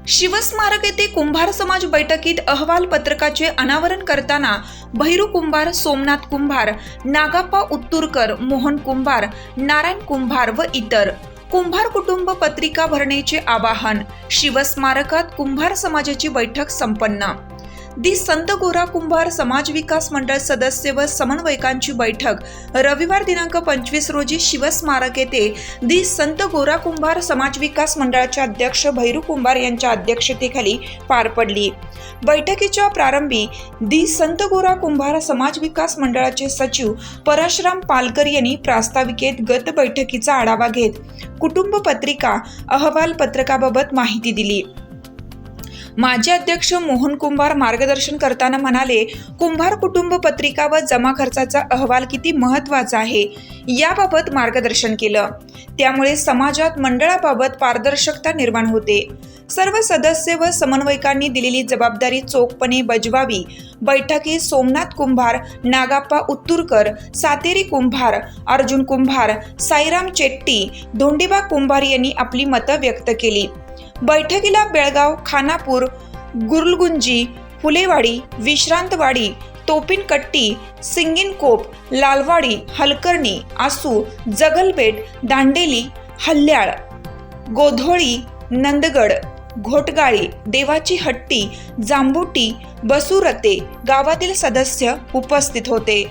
शिवस्मारक येथे कुंभार समाज बैठकीत अहवाल पत्रकाचे अनावरण करताना भैरू कुंभार, सोमनाथ कुंभार, नागाप्पा उत्तुरकर, मोहन कुंभार, नारायण कुंभार व इतर कुंभार कुटुंब पत्रिका भरण्याचे आवाहन. शिवस्मारकात कुंभार समाजाची बैठक संपन्न. संत गोरा कुंभार समाज विकास मंडळ सदस्य व समन्वयकांची बैठक रविवार दिनांक 25 रोजी शिवस्मारक येथे संत गोरा कुंभार समाज विकास मंडळाचे अध्यक्ष भैरू कुंभार यांच्या अध्यक्षतेखाली पार पडली. बैठकीच्या प्रारंभी संत गोरा कुंभार समाज विकास मंडळाचे सचिव परशुराम पालकर यांनी प्रास्ताविकेत गत बैठकीचा आढावा घेत कुटुंब पत्रिका अहवाल पत्रकाबाबत माहिती दिली. माजी अध्यक्ष मोहन कुंभार मार्गदर्शन करताना म्हणाले, कुंभार कुटुंब पत्रिका व जमा खर्चाचा अहवाल किती महत्त्वाचा आहे याबाबत मार्गदर्शन केलं. त्यामुळे समाजात मंडळाबाबत पारदर्शकता निर्माण होते. सर्व सदस्य व समन्वयकांनी दिलेली जबाबदारी चोखपणे बजवावी. बैठकीत सोमनाथ कुंभार, नागाप्पा उत्तुरकर, सातेरी कुंभार, अर्जुन कुंभार, साईराम चेट्टी, धोंडीबा कुंभार यांनी आपली मतं व्यक्त केली. बैठकीला बेळगाव, खानापूर, गुरुलगुंजी, फुलेवाडी, विश्रांतवाडी, तोपिनकट्टी, सिंगिनकोप, लालवाडी, हलकर्णी, आसू, जगलबेट, दांडेली, हल्याळ, गोधोळी, नंदगड, घोटगाळी, देवाची हट्टी, जांबुटी, बसुरते गावातील सदस्य उपस्थित होते.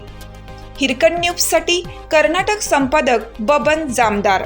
हिरकणी न्यूजसाठी कर्नाटक संपादक बबन जामदार.